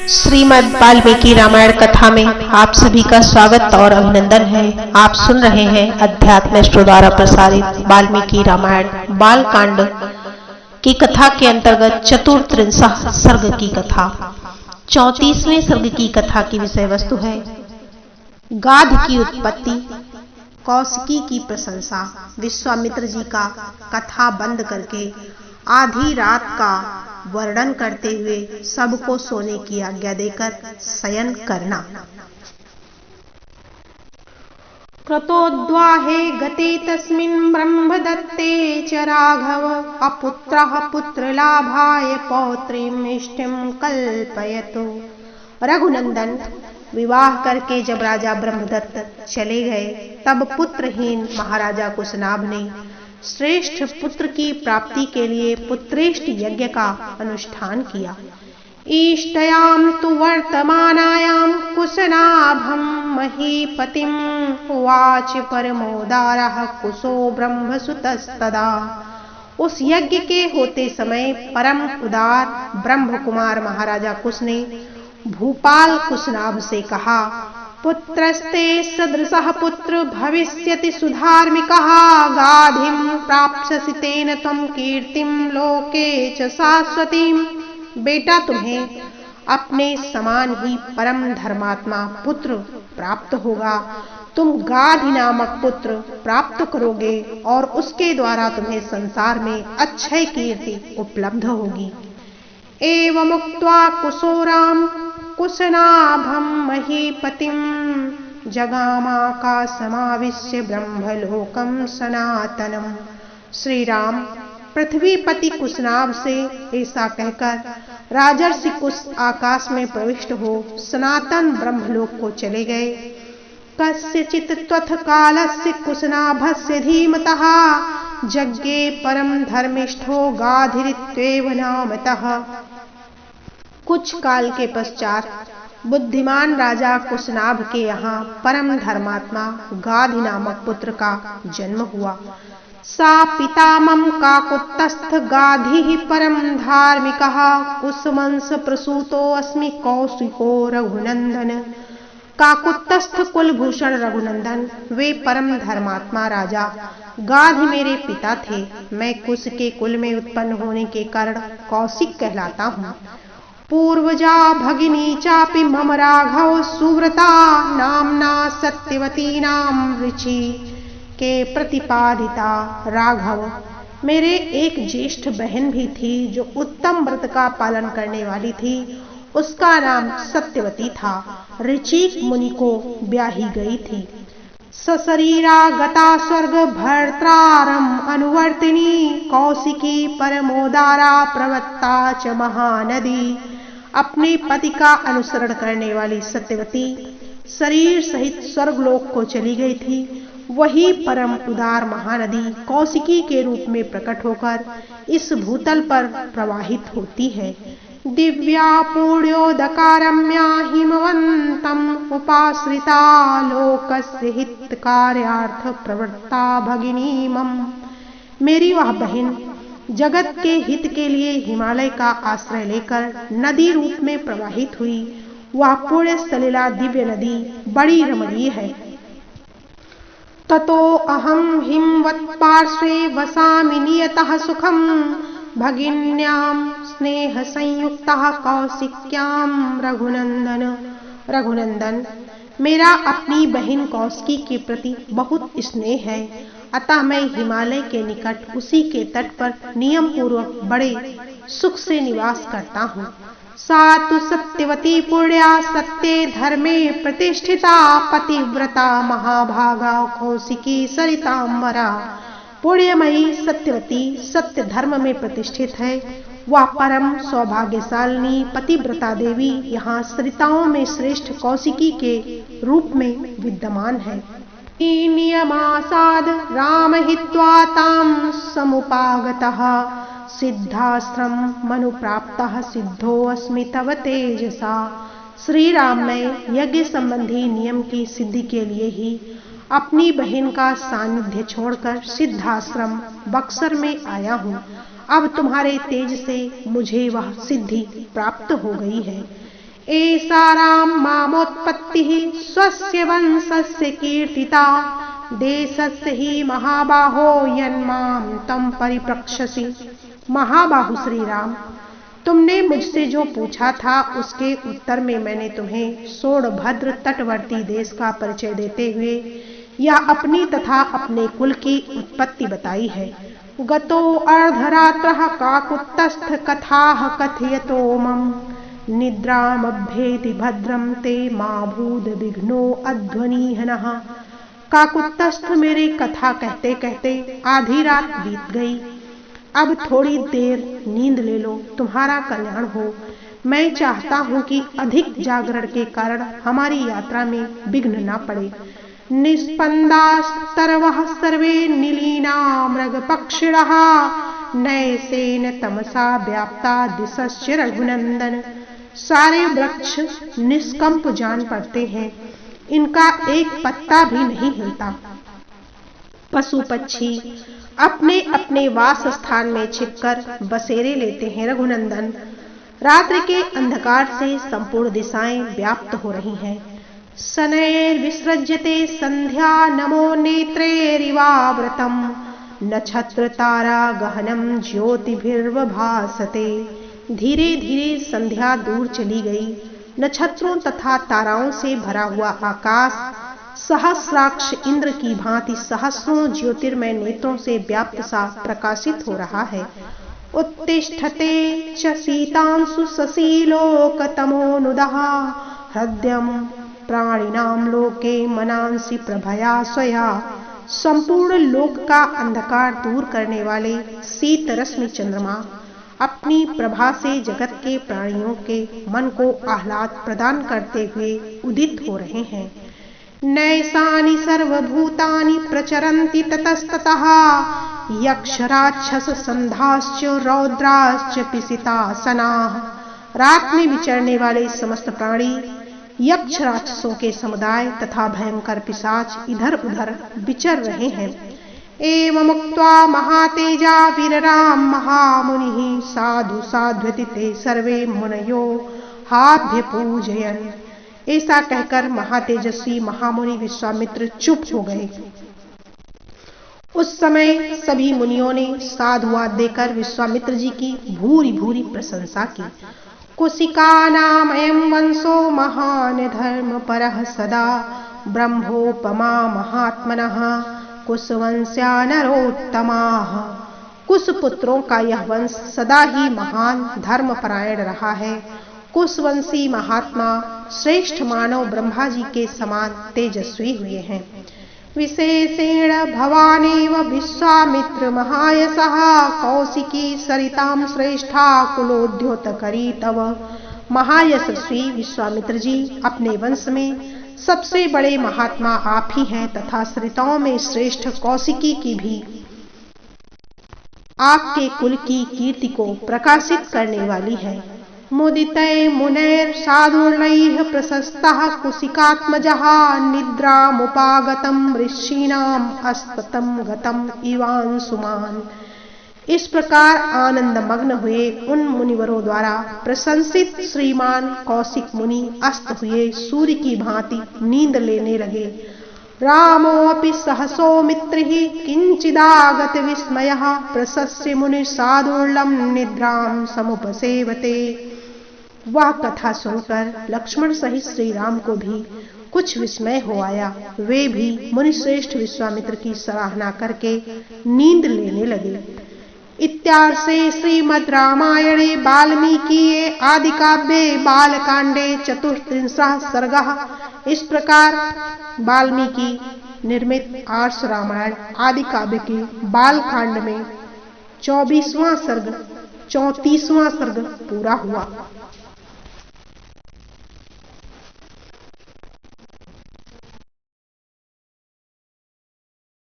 श्रीमद् वाल्मीकि रामायण कथा में आप सभी का स्वागत और अभिनंदन है। आप सुन रहे हैं अध्यात्म श्रो द्वारा प्रसारित वाल्मीकि रामायण बाल कांड की कथा के अंतर्गत चतुर्त्रिंशः सर्ग की कथा। 34वें सर्ग की कथा की विषय वस्तु है गाध की उत्पत्ति, कौशिकी की प्रशंसा। विश्वामित्र जी का कथा बंद करके आधी रात का वर्णन करते हुए सबको सोने की आज्ञा देकर शयन करना। क्रतोद्वाहे गते तस्मिन् ब्रह्मदत्ते च राघव अपुत्रः पुत्रलाभाय पौत्रीम् इष्टिं कल्पयतु। रघुनंदन विवाह करके जब राजा ब्रह्मदत्त चले गए तब पुत्रहीन महाराजा कुशनाभ ने श्रेष्ठ पुत्र की प्राप्ति के लिए पुत्रेष्ट यज्ञ का अनुष्ठान किया। इष्टयां तु वर्तमानायां कुशनाभं महीपतिम् उवाच परमोदारः कुशो ब्रह्मसुतस्तदा। उस यज्ञ के होते समय परम उदार ब्रह्म कुमार महाराजा कुश ने भूपाल कुशनाभ से कहा, पुत्रस्ते सदृशः पुत्र भविष्यति सुधार्मिकः गाधिं प्राप्स्यसि तेन त्वं कीर्तिं लोके च शाश्वतीम्। बेटा तुम्हें अपने समान ही परम धर्मात्मा पुत्र प्राप्त होगा। तुम गाधि नामक पुत्र प्राप्त करोगे और उसके द्वारा तुम्हें संसार में अक्षय कीर्ति उपलब्ध होगी। एवमुक्त्वा कुशोराम कुशनाभं महीपतिं जगामाकाशमाविश्य ब्रह्मलोकं सनातनम्। श्री राम पृथ्वीपति कुशनाभ से ऐसा कहकर राजर्षि कुश आकाश में प्रविष्ट हो सनातन ब्रह्मलोक को चले गए। कस्यचित् त्वथ कालस्य कुशनाभस्य धीमतः यज्ञे परम धर्मिष्ठो गाधिरित्येव नामतः। कुछ काल के पश्चात बुद्धिमान राजा कुशनाभ के यहाँ परम धर्मात्मा गाधि नामक पुत्र का जन्म हुआ। सा पितामम काकुत्स्थः गाधिः परम धार्मिकः कुशवंश प्रसूतो अस्मि कौशिको रघुनंदन। काकुत्स्थ कुलभूषण रघुनंदन वे परम धर्मात्मा राजा गाधि मेरे पिता थे। मैं कुश के कुल में उत्पन्न होने के कारण कौशिक कहलाता हूँ। पूर्वजा भगिनी चापि मम राघव सुव्रता नामना सत्यवती नाम ऋषि के प्रतिपादिता। राघव मेरे एक ज्येष्ठ बहन भी थी जो उत्तम व्रत का पालन करने वाली थी। उसका नाम सत्यवती था। ऋचिक मुनि को ब्याही गई थी। सशरीरा गता स्वर्ग भर्त्रारम अनुवर्तिनी कौशिकी परमोदारा प्रवत्ता च महानदी। अपने पति का अनुसरण करने वाली सत्यवती शरीर सहित स्वर्गलोक को चली गई थी। वही परम उदार महानदी कौशिकी के रूप में प्रकट होकर इस भूतल पर प्रवाहित होती है। दिव्या पुण्योदकारम्या हिमवन्तम् उपाश्रिता लोकस्य हितकार्यार्थ प्रवृत्ता भगिनी मम। मेरी वह बहन जगत के हित के लिए हिमालय का आश्रय लेकर नदी रूप में प्रवाहित हुई। वह पुण्य सलिला दिव्य नदी बड़ी रमणीय है। ततो अहं हिमवत्पार्श्वे वसामि नियतः सुखं भगिन्यां स्नेह संयुक्तः कौशिक्यां रघुनंदन। रघुनंदन मेरा अपनी बहन कौशिकी के प्रति बहुत स्नेह है, अतः मैं हिमालय के निकट उसी के तट पर नियम पूर्वक बड़े सुख से निवास करता हूँ। सा तु सत्यवती पुण्या सत्ये धर्मे प्रतिष्ठिता पतिव्रता महाभागा कौशिकी सरितांबरा। पुण्यमयी सत्यवती सत्य धर्म में प्रतिष्ठित है। वह परम सौभाग्यशालिनी पतिव्रता देवी यहाँ सरिताओं में श्रेष्ठ कौशिकी के रूप में विद्यमान है। नियमासाद राम हित्वा तां समुपागतः सिद्धाश्रम मनुप्राप्तः सिद्धोऽस्मि तव तेजसा। श्री राम मैं यज्ञ संबंधी नियम की सिद्धि के लिए ही अपनी बहन का सानिध्य छोड़कर सिद्धाश्रम बक्सर में आया हूँ। अब तुम्हारे तेज से मुझे वह सिद्धि प्राप्त हो गई है। एषा राम मामोत्पत्तिः स्वस्य वंशस्य कीर्तिता देशस्य ही महाबाहो यन्मां तम परिप्रक्षसि। महाबाहु श्री राम, तुमने मुझसे जो पूछा था उसके उत्तर में मैंने तुम्हें सोनभद्र तटवर्ती देश का परिचय देते हुए या अपनी तथा अपने कुल की उत्पत्ति बताई है। गतो अर्धरात्रः काकुत्स्थः कथाः कथयतो मम निद्रामभ्येति भद्रम ते मा भूद विघ्नो अध्वनिः नः। काकुत्स्थ मेरे कथा कहते कहते आधी रात बीत गई। अब थोड़ी देर नींद ले लो, तुम्हारा कल्याण हो। मैं चाहता हूँ कि अधिक जागरण के कारण हमारी यात्रा में विघ्न न पड़े। निस्पन्दास्तरवः सर्वे नीलीना मृगपक्षिणः नैसेन तमसा व्याप्ता दिशश्च रघुनंदन। सारे वृक्ष निष्कंप जान पड़ते हैं, इनका एक पत्ता भी नहीं हिलता। पशु पक्षी अपने अपने वास स्थान में छिपकर बसेरे लेते हैं। रघुनंदन, रात्रि के अंधकार से संपूर्ण दिशाएं व्याप्त हो रही हैं। शनैर्विसृज्यते संध्या नमो नेत्रैरिवावृतम नक्षत्र तारा गहनम ज्योतिभिर्भासते। धीरे धीरे संध्या दूर चली गई। नक्षत्रों तथा ताराओं से भरा हुआ आकाश सहस्राक्ष इंद्र की भांति सहस्रों ज्योतिर्मय नेत्रों से व्याप्त सा प्रकाशित हो रहा है। उत्तिष्ठते च सीतांशु शशिलोकतमोनुदः हृदयं प्राणिनां लोके मनांसि प्रभया स्वया। संपूर्ण लोक का अंधकार दूर करने वाले शीत रश्मि चंद्रमा अपनी प्रभा से जगत के प्राणियों के मन को आह्लाद प्रदान करते हुए उदित हो रहे हैं। नैसानि सर्वभूतानि प्रचरन्ति ततस्ततः यक्षराक्षस संधाश्च रौद्राश्च पिसितासनाः। रात में विचरने वाले समस्त प्राणी यक्ष राक्षसों के समुदाय तथा भयंकर पिशाच इधर उधर विचर रहे हैं। एवमुक्त्वा महातेजा वीरराम महामुनिः साधु साध्वति ते सर्वे मुनयो हाभ्य पूजयन्। ऐसा कहकर महातेजस्वी महामुनि विश्वामित्र चुप हो गए। उस समय सभी मुनियों ने साधुवाद देकर विश्वामित्र जी की भूरी भूरी प्रशंसा की। कुशिकानामयं वंशो महान धर्म परः सदा ब्रह्मोपमा महात्मनः कुशवंश्या नरोत्तमाः। कुशपुत्रों का यह वंश सदा ही महान धर्मपरायण रहा है। कुशवंशी महात्मा श्रेष्ठ मानव ब्रह्मा जी के समान तेजस्वी हुए हैं। विशेषेण भवानेव विश्वामित्र महायशः कौशिकी सरितां श्रेष्ठा कुलोद्योतकरी तव। महायशस्वी विश्वामित्र जी अपने वंश में सबसे बड़े महात्मा आप ही हैं तथा सरिताओं में श्रेष्ठ कौशिकी की भी आपके कुल की कीर्ति को प्रकाशित करने वाली है। मुदितै मुनैर साधुर्नैः प्रशस्तः कुशिकात्मजः निद्रामुपागतं ऋषीणाम् अस्ततं गतम् इवांशुमान्। इस प्रकार आनंद मग्न हुए उन मुनिवरों द्वारा प्रशंसित श्रीमान कौशिक मुनि अस्त हुए सूर्य की भांति नींद लेने लगे। रामोऽपि सहसो मित्रिः किंचिदागत विस्मयः प्रशस्य मुनि साधुर्लं निद्रां समुपसेवते। वह कथा सुनकर लक्ष्मण सहित श्री राम को भी कुछ विस्मय हो आया। वे भी मुनिश्रेष्ठ विश्वामित्र की सराहना करके नींद लेने लगे। इत्यार्षे श्रीमद् रामायणे वाल्मीकिये आदिकाव्ये बालकांडे 34 सर्गः। इस प्रकार वाल्मीकि निर्मित आर्ष रामायण आदि काव्य के बालकांड में 34वां सर्ग पूरा हुआ।